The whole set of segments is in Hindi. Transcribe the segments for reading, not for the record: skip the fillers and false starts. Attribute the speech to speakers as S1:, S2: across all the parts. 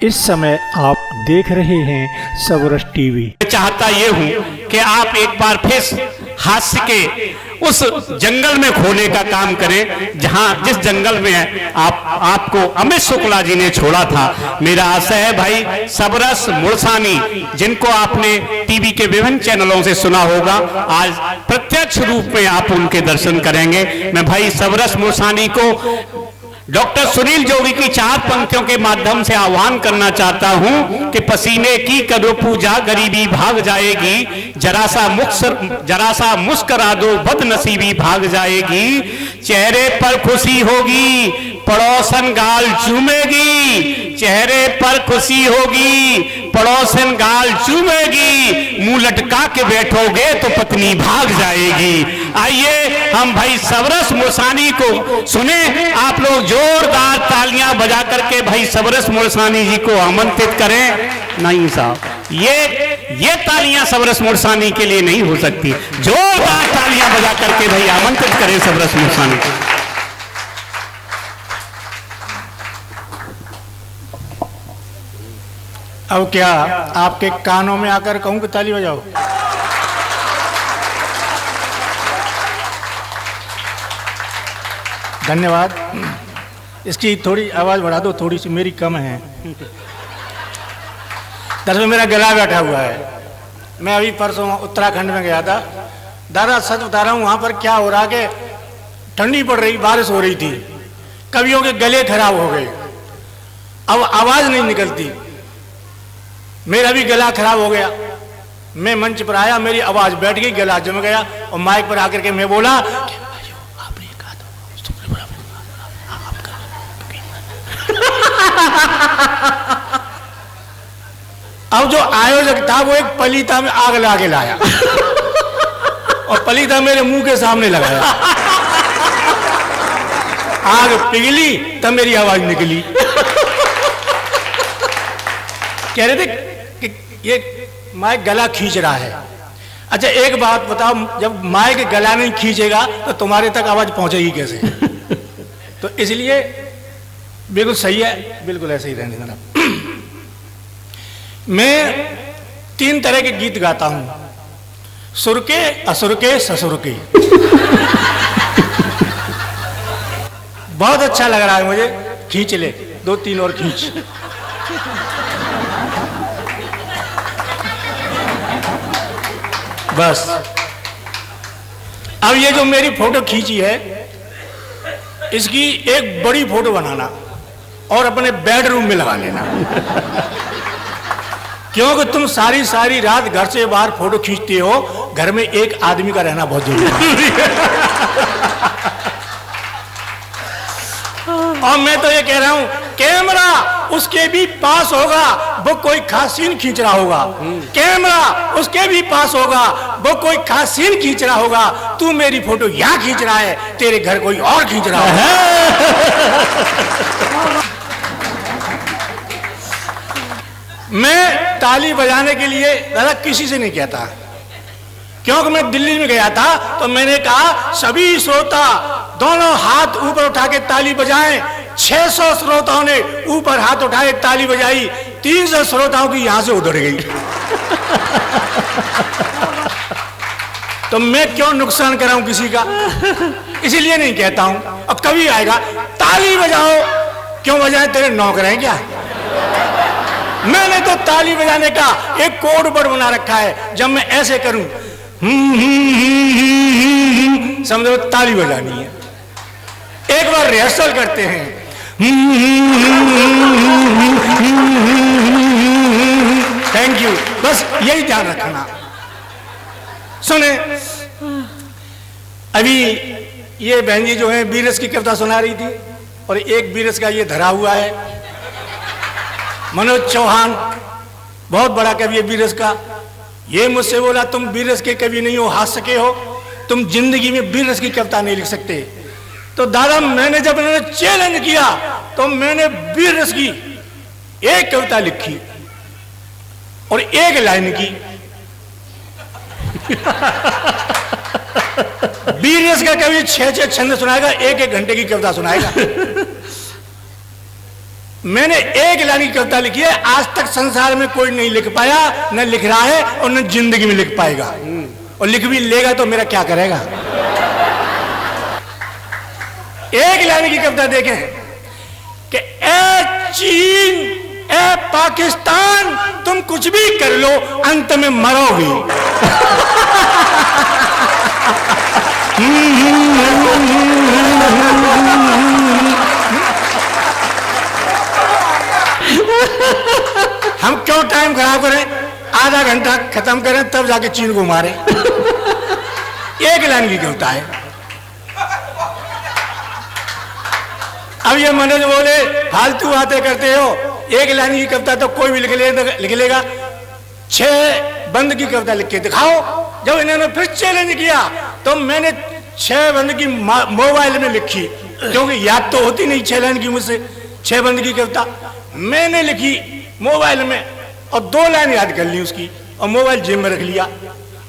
S1: इस समय आप देख रहे हैं सबरस टीवी।
S2: चाहता ये हूँ कि आप एक बार फिर हास्य के उस जंगल में खोने का काम करें जिस जंगल में आपको अमित शुक्ला जी ने छोड़ा था। मेरा आशा है भाई सबरस मुरसानी, जिनको आपने टीवी के विभिन्न चैनलों से सुना होगा, आज प्रत्यक्ष रूप में आप उनके दर्शन करेंगे। मैं भाई सबरस मुरसानी को डॉक्टर सुनील जोगी की 4 पंक्तियों के माध्यम से आह्वान करना चाहता हूं कि पसीने की करो पूजा गरीबी भाग जाएगी, जरा सा मुस्कुरा दो बदनसीबी भाग जाएगी, चेहरे पर खुशी होगी पड़ोसन गाल चूमेगी, चेहरे पर खुशी होगी पड़ोसन गाल चूमेगी, मुंह लटका के बैठोगे तो पत्नी भाग जाएगी। आइए हम भाई सबरस मुरसानी को सुने। आप लोग जोरदार तालियां बजा करके भाई सबरस मुरसानी जी को आमंत्रित करें। नहीं साहब, ये तालियां सबरस मुरसानी के लिए नहीं हो सकती। जोरदार तालियां बजा करके भाई आमंत्रित करें सबरस मुरसानी को।
S1: अब क्या आपके कानों में आकर कहूं कि ताली बजाओ? धन्यवाद। इसकी थोड़ी आवाज बढ़ा दो, थोड़ी सी मेरी कम है। दरअसल मेरा गला बैठा हुआ है। मैं अभी परसों उत्तराखंड में गया था। दादा सच बता रहा हूँ, वहां पर क्या हो रहा कि ठंडी पड़ रही, बारिश हो रही थी, कवियों के गले खराब हो गए, अब आवाज नहीं निकलती। मेरा भी गला खराब हो गया। मैं मंच पर आया, मेरी आवाज बैठ गई, गला जम गया, और माइक पर आकर के मैं बोला आपने कहा अब जो आयोजक था वो एक पलीता में आग ला के लाया और पलीता मेरे मुंह के सामने लगाया। आग पिघली तब मेरी आवाज निकली। कह रहे थे ये माइक गला खींच रहा है। अच्छा एक बात बताओ, जब माइक गला नहीं खींचेगा तो तुम्हारे तक आवाज पहुंचेगी कैसे? तो इसलिए बिल्कुल सही है, बिल्कुल ऐसे ही रहने देना। मैं 3 तरह के गीत गाता हूं, सुर के, असुर के, ससुर के। बहुत अच्छा लग रहा है मुझे। खींच ले 2-3 और खींच। बस अब ये जो मेरी फोटो खींची है, इसकी एक बड़ी फोटो बनाना और अपने बेडरूम में लगा लेना। क्योंकि तुम सारी रात घर से बाहर फोटो खींचते हो, घर में एक आदमी का रहना बहुत जरूरी है। और मैं तो ये कह रहा हूं, कैमरा उसके भी पास होगा, वो कोई खास सीन खींच रहा होगा। कैमरा उसके भी पास होगा, वो कोई खास सीन खींच रहा होगा। तू मेरी फोटो यहां खींच रहा है, तेरे घर कोई और खींच रहा है। मैं ताली बजाने के लिए दादा किसी से नहीं कहता, क्योंकि मैं दिल्ली में गया था तो मैंने कहा सभी श्रोता दोनों हाथ ऊपर उठा के ताली बजाएं। 600 श्रोताओं ने ऊपर हाथ उठाए, ताली बजाई। 300 श्रोताओं की यहां से उधर गई। तो मैं क्यों नुकसान कराऊं किसी का, इसीलिए नहीं कहता हूं। अब कभी आएगा ताली बजाओ, क्यों बजाएं, तेरे नौकर हैं क्या? मैंने तो ताली बजाने का एक कोड वर्ड बना रखा है। जब मैं ऐसे करूं समझो ताली बजानी है। एक बार रिहर्सल करते हैं। थैंक यू, बस यही ध्यान रखना। सुने, अभी ये बहन जी जो है बीरस की कविता सुना रही थी, और एक बीरस का ये धरा हुआ है। मनोज चौहान बहुत बड़ा कवि है बीरस का। ये मुझसे बोला तुम बीरस के कवि नहीं हो, हास्य के हो, तुम जिंदगी में बीरस की कविता नहीं लिख सकते। तो दादा मैंने जब इन्होंने चैलेंज किया तो मैंने बीरस की एक कविता लिखी और एक लाइन की। बीरस का कवि 6-6 छंद सुनाएगा, 1-1 घंटे की कविता सुनाएगा। मैंने एक लाइन की कविता लिखी है, आज तक संसार में कोई नहीं लिख पाया, न लिख रहा है और न जिंदगी में लिख पाएगा, और लिख भी लेगा तो मेरा क्या करेगा। एक लाइन की कविता देखें कि ए चीन, ए पाकिस्तान, तुम कुछ भी कर लो अंत में मरोगे। हम क्यों टाइम खराब करें, आधा घंटा खत्म करें तब जाके चीन को मारे। एक लाइन की कविता है। अब ये मनोज बोले फालतू बातें करते हो, एक लाइन की कविता तो कोई भी लिख लेगा, 6 बंद की कविता लिख के दिखाओ। जब इन्होंने फिर चैलेंज किया तो मैंने 6 बंद की मोबाइल में लिखी, क्योंकि याद तो होती नहीं 6 लाइन की मुझसे। 6 बंद की कविता मैंने लिखी मोबाइल में और 2 लाइन याद कर ली उसकी, और मोबाइल जेब में रख लिया।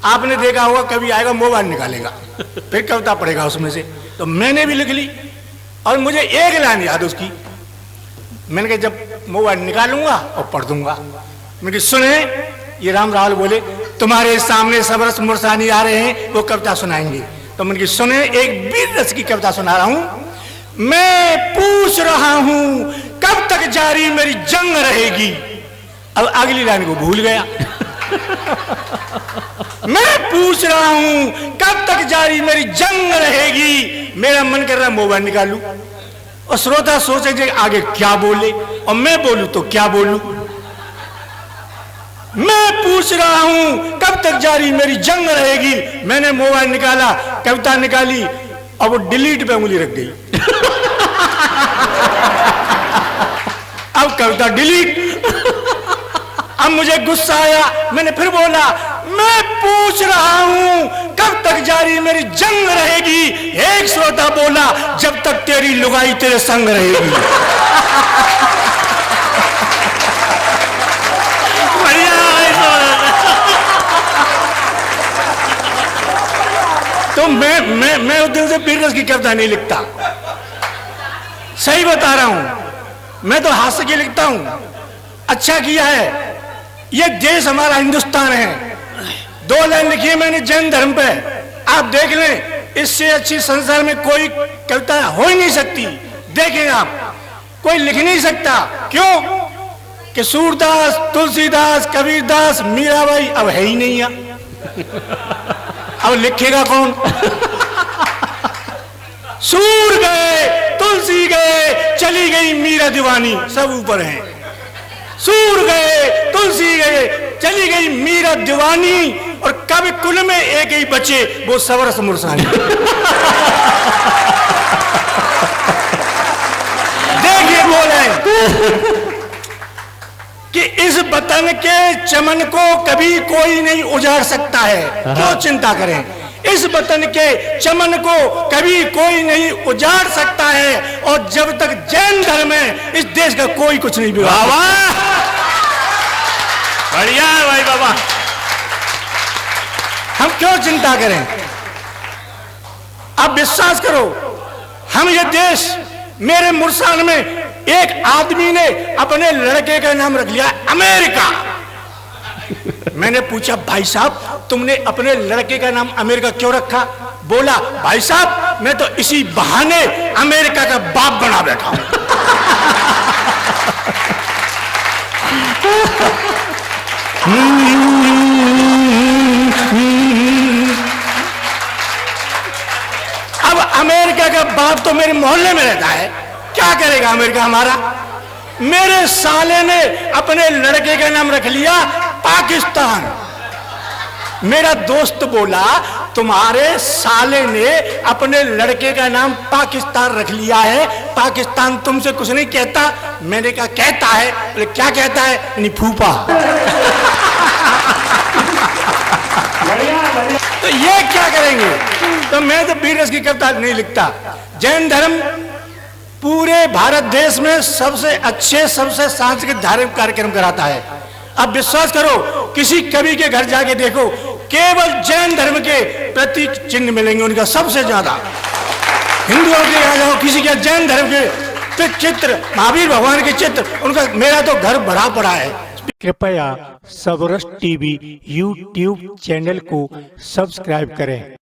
S1: आपने देखा होगा कभी आएगा मोबाइल निकालेगा फिर कविता पढ़ेगा उसमें से, तो मैंने भी लिख ली और मुझे 1 लाइन याद उसकी। मैंने कहा जब मोबाइल निकालूंगा और पढ़ दूंगा। मैंने कहा सुने, ये राम रावल बोले तुम्हारे सामने सबरस मुरसानी आ रहे हैं, वो कविता सुनाएंगे। तो मैंने कहा सुने, एक वीर रस की कविता सुना रहा हूं। मैं पूछ रहा हूं कब तक जारी मेरी जंग रहेगी। अब अगली लाइन को भूल गया। मैं पूछ रहा हूं कब तक जारी मेरी जंग रहेगी। मेरा मन कर रहा मोबाइल निकालूं और श्रोता सोचे आगे क्या बोले और मैं बोलूं तो क्या बोलूं। मैं पूछ रहा हूं कब तक जारी मेरी जंग रहेगी। मैंने मोबाइल निकाला, कविता निकाली और वो डिलीट पे उंगली रख गई। अब कविता डिलीट। अब मुझे गुस्सा आया, मैंने फिर बोला मैं पूछ रहा हूं कब तक जारी मेरी जंग रहेगी। एक श्रोता बोला जब तक तेरी लुगाई तेरे संग रहेगी। तो मैं उस दिन से वीर रस की कविता नहीं लिखता, सही बता रहा हूं। मैं तो हास्य की लिखता हूं। अच्छा किया है, ये देश हमारा हिंदुस्तान है। 2 लाइन लिखी है मैंने जैन धर्म पे, आप देख लें। इससे अच्छी संसार में कोई कविता हो ही नहीं सकती। देखें आप, कोई लिख नहीं सकता। क्यों कि सूरदास, तुलसीदास, कबीरदास, मीराबाई अब है ही नहीं है। अब लिखेगा कौन। सूर गए, तुलसी गए, चली गई मीरा दीवानी, सब ऊपर हैं। सूर गए, तुलसी गए, चली गई मीरा दीवानी, और कवि कुल में एक ही बचे, वो सबरस मुरसानी। देखिए बोले कि इस वतन के चमन को कभी कोई नहीं उजाड़ सकता है। क्यों चिंता करें, इस वतन के चमन को कभी कोई नहीं उजाड़ सकता है, और जब तक जैन धर्म है इस देश का कोई कुछ नहीं बिगाड़ा।
S2: बढ़िया है भाई बाबा।
S1: हम क्यों चिंता करें। अब विश्वास करो, हम ये देश, मेरे मुरसान में एक आदमी ने अपने लड़के का नाम रख लिया अमेरिका। मैंने पूछा भाई साहब तुमने अपने लड़के का नाम अमेरिका क्यों रखा। बोला भाई साहब मैं तो इसी बहाने अमेरिका का बाप बना बैठा हूं। अब अमेरिका का बाप तो मेरे मोहल्ले में रहता है, क्या करेगा अमेरिका हमारा। मेरे साले ने अपने लड़के का नाम रख लिया पाकिस्तान। मेरा दोस्त बोला तुम्हारे साले ने अपने लड़के का नाम पाकिस्तान रख लिया है, पाकिस्तान तुमसे कुछ नहीं कहता। मैंने कहा कहता है। बोले क्या कहता है। नहीं फूफा। तो ये क्या करेंगे। तो मैं तो वीर रस की कविता नहीं लिखता। जैन धर्म पूरे भारत देश में सबसे अच्छे, सबसे सांस्कृतिक धार्मिक कार्यक्रम कराता है। अब विश्वास करो, किसी कवि के घर जाके देखो, केवल जैन धर्म के प्रतीक चिन्ह मिलेंगे उनका सबसे ज्यादा। हिंदुओं के यहाँ जाओ, किसी के जैन धर्म के फिर चित्र महावीर भगवान के चित्र, उनका मेरा तो घर भरा पड़ा है। कृपया सबरस टीवी यूट्यूब चैनल को सब्सक्राइब करें।